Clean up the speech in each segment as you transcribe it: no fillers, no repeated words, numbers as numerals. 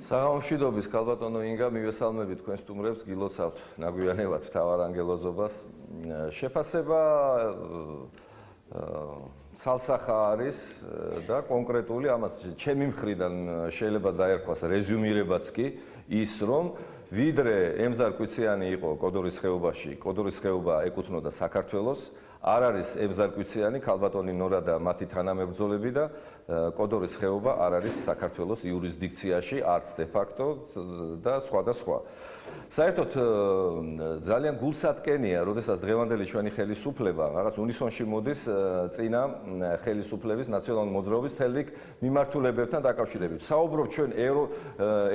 საღამოშვიდობის ქალბატონო ინგა მივესალმები თქვენ სტუმრებს, გილოცავთ ნაგვიანებად მთავარანგელოზობას. შეფასება ცალსახა არის და კონკრეტული ამას ჩემი მხრიდან შეიძლება დაერქვას რეზუმირებაც კი ის რომ ვიდრე ემზარკვიციანი იყო კოდორის ხეობაში, კოდორის ხეობა ეკუთვნოდა საქართველოს, არ არის ემზარკვიციანი ქალბატონი ნორა და მათი თანამებრძოლები და კოდორის ხეობა არ არის საქართველოს იურისდიქციაში, არც de facto და სხვა და სხვა. საერთოდ ძალიან გულსატკენია, როდესაც დღევანდელი ჩვენი ხელისუფლება რაღაც უნისონში მოდის წინა ხელისუფლების ნაციონალური მოძრაობის თელრიგ მიმართულებებთან დაკავშირებით. საუბრობ ჩვენ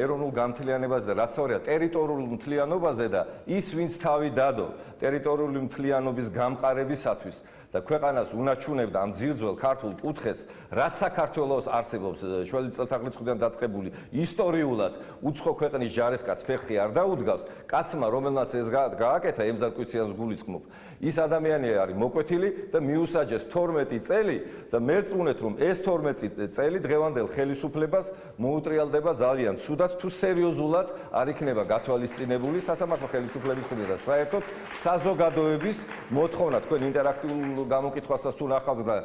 ეროვნულ გამთლიანებაზე და რაც თორია ტერიტორიულ მთლიანობაზე და ის ვინც თავი დადო ტერიტორიული მთლიანობის გამყარებისათვის და ქვეყანას უნაჩვენებდა ამ ძირძველ ქართულ კუთხეს, რაც საქართველოს არსებობს შველი წელთაღრიცხვიდან დაწყებული ისტორიულად უცხო ქვეყნის ჯარისკაც ფეხი არ დაუდგავს, კაცმა რომელმაც ეს გააკეთა ემზარკვიციანს გულისხმობ, ის ადამიანი არის მოკვეთილი და მიუსაჯეს 12 წელი და მერწმუნეთ რომ ეს 12 წელი დღევანდელ ხელისუფლებას მოუტრიალდება ძალიან ცუდად თუ სერიოზულად არ იქნება გათვალისწინებული სასამართლო ხელისუფლების მხრიდან და საერთოდ საზოგადოების მოთხოვნა თქვენ ინტერაქტიულ გამოკითხვასაც თუ ნახავთ და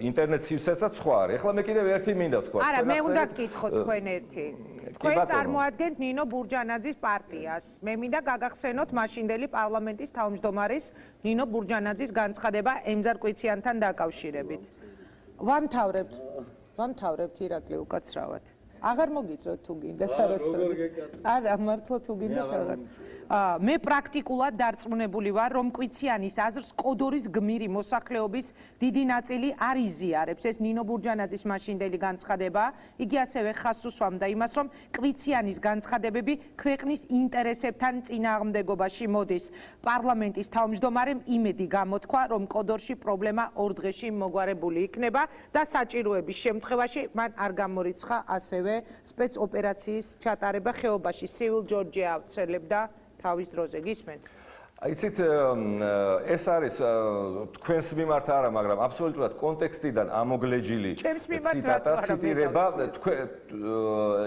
ინტერნეტ სივრცესაც სხვა არის. ეხლა მე კიდევ ერთი მინდა თქვა. არა, მე უნდა გკითხოთ თქვენ ერთი. თქვენ წარმოადგენთ ნინო ბურჯანაძის პარტიას. მე მინდა გაგახსენოთ მაშინდელი პარლამენტის თავმჯდომარის ნინო ბურჯანაძის განცხადება ემზარკვიციანთან დაკავშირებით. ვამთავრებთ ირაკლი უკაცრავად. აღარ მოგიწევთ თუ გინდათ არასოდეს. არა, მართლა თუ გინდათ აღარ. მე პრაქტიკულად დარწმუნებული ვარ, რომ კვიციანის აზრს კოდორის გმირი მოსახლეობის დიდი ნაწილი არ იზიარებს. ეს ნინო ბურჯანაძის მაშინდელი განცხადება, იგი ასევე ხაზს უსვამდა იმას, რომ კვიციანის განცხადებები ქვეყნის ინტერესებთან წინააღმდეგობაში მოდის. პარლამენტის თავმჯდომარემ იმედი გამოთქვა, რომ კოდორში პრობლემა 2 დღეში მოგვარებული იქნება და საჭიროების შემთხვევაში მან არ გამორიცხა ასევე სპეცოპერაციის ჩატარება ხეობაში. სივილ ჯორჯია ავრცელებდა თავის დროზე. გისმენთ? იცით, ეს არის თქვენს მიმართ არა, მაგრამ აბსოლუტურად კონტექსტიდან ამოგლეჯილი ციტატა, ციტირება,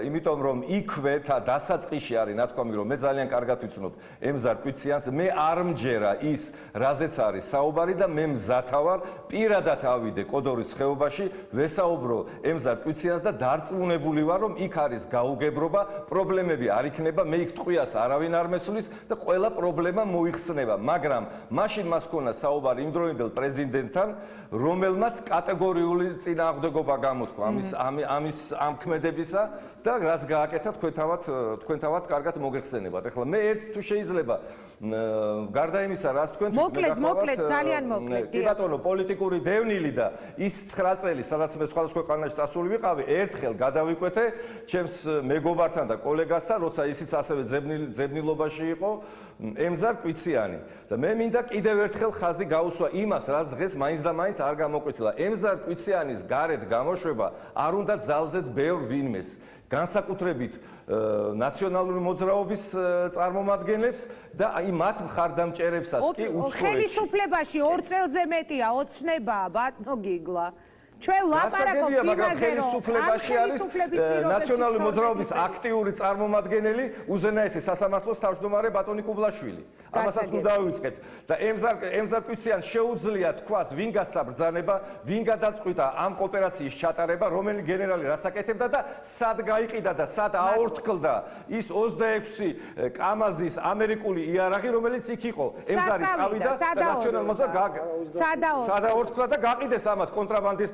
იმიტომ რომ იქვე დასაწყისში არის ნათქვამი, რომ მე ძალიან კარგად ვიცნობ ემზარკვიციანს, მე არ მჯერა ის, რაზეც არის საუბარი და მე მზათა ვარ პირადად ავიდე კოდორის ხეობაში, ვესაუბრო ემზარკვიციანს და დარწმუნებული ვარ, რომ იქ არის გაუგებრობა, პრობლემები არ იქნება, მე იქ ტყვიას არავინ არ მესulis და ყველა პრობლემა მოიხსნება, მაგრამ მაშინ მას ჰქონდა საუბარი იმდროინდელ პრეზიდენტთან, რომელმაც კატეგორიული წინააღმდეგობა გამოთქვა ამ ქმედებისა და რაც გააკეთა თქვენთავად კარგად მოგეხსენებათ. ეხლა მე ერთ თუ შეიძლება გარდა იმისა, რაც თქვენ მოკლედ, ძალიან მოკლედ. კი ბატონო, პოლიტიკური დევნილი და ის 9 წელი, სადაც მე სხვადასხვა ქვეყანაში წასული ვიყავი, ერთხელ გადავიკვეთე ჩემს მეგობართან და კოლეგასთან, როცა ისიც ასევე ძებნილობაში იყო ემზარკვიციანი და მე მინდა კიდევ ერთხელ ხაზი გაუსვა იმას, რაც დღეს მაინც და მაინც არ გამოკვეთილა. ემზარკვიციანის გარეთ გამოშვება არ უნდა ძალზედ ბევრ ვინმეს, განსაკუთრებით ნაციონალური მოძრაობის წარმომადგენლებს და აი მათ მხარდამჭერებსაც კი უცხოეთში. ხელისუფლებაში 2 წელზე მეტია ოცნებაა, ბატონო გიგლა. ჩვენ ლაპარაკობთ იმაზე, რომ ხელისუფლებაში არის ნაციონალური მოძრაობის აქტიური წარმომადგენელი უზენაესი სასამართლოს თავმჯდომარე ბატონი კუბლაშვილი. ამასაც უნდა დავიწყეთ და ემზარკვიციანს შეუძლია თქვას, ვინ გასცა ბრძანება, ვინ გადაწყვიტა ამ ოპერაციის ჩატარება, რომელი გენერალი რას აკეთებდა და სად გაიყიდა და სად აორთქლდა ის 26 კამაზის ამერიკული იარაღი, რომელიც იქ იყო. ემზარი წავიდა და ნაციონალურ მოძრაობას სადაორთქლა და გაყიდეს ამათ კონტრაბანდის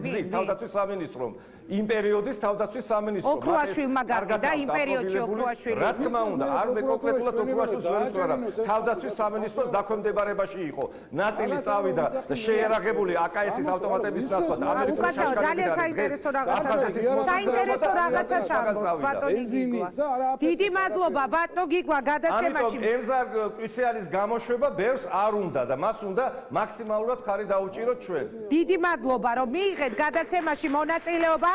გზით თავდაცვის სამინისტრომ. იმ პერიოდის თავდაცვის სამინისტრომ. ოქროაშვილმა გაყიდა იმ პერიოდში ოქროაშვილი. რა თქმა უნდა, არ მე კონკრეტულად ოქროაშვილს ვერ ვთქვა, თავდაცვის სამინისტროს დაქვემდებარებაში იყო. ნაწილი წავიდა და შეერაღებული აკაესის ავტომატების ნაცვლად ამერიკული შაშკარები. ძალიან საინტერესო რაღაცას ამბობს ბატონი გიგლა. დიდი მადლობა ბატონო გიგლა გადაცემაში. ამიტომ ემზარკვიციანის გამოშვება ბევრს არ უნდა და მას უნდა მაქსიმალურად ხარი დაუჭიროთ ჩვენ. დიდი მადლობა რომ მიიღეთ გადაცემაში მონაწილეობა.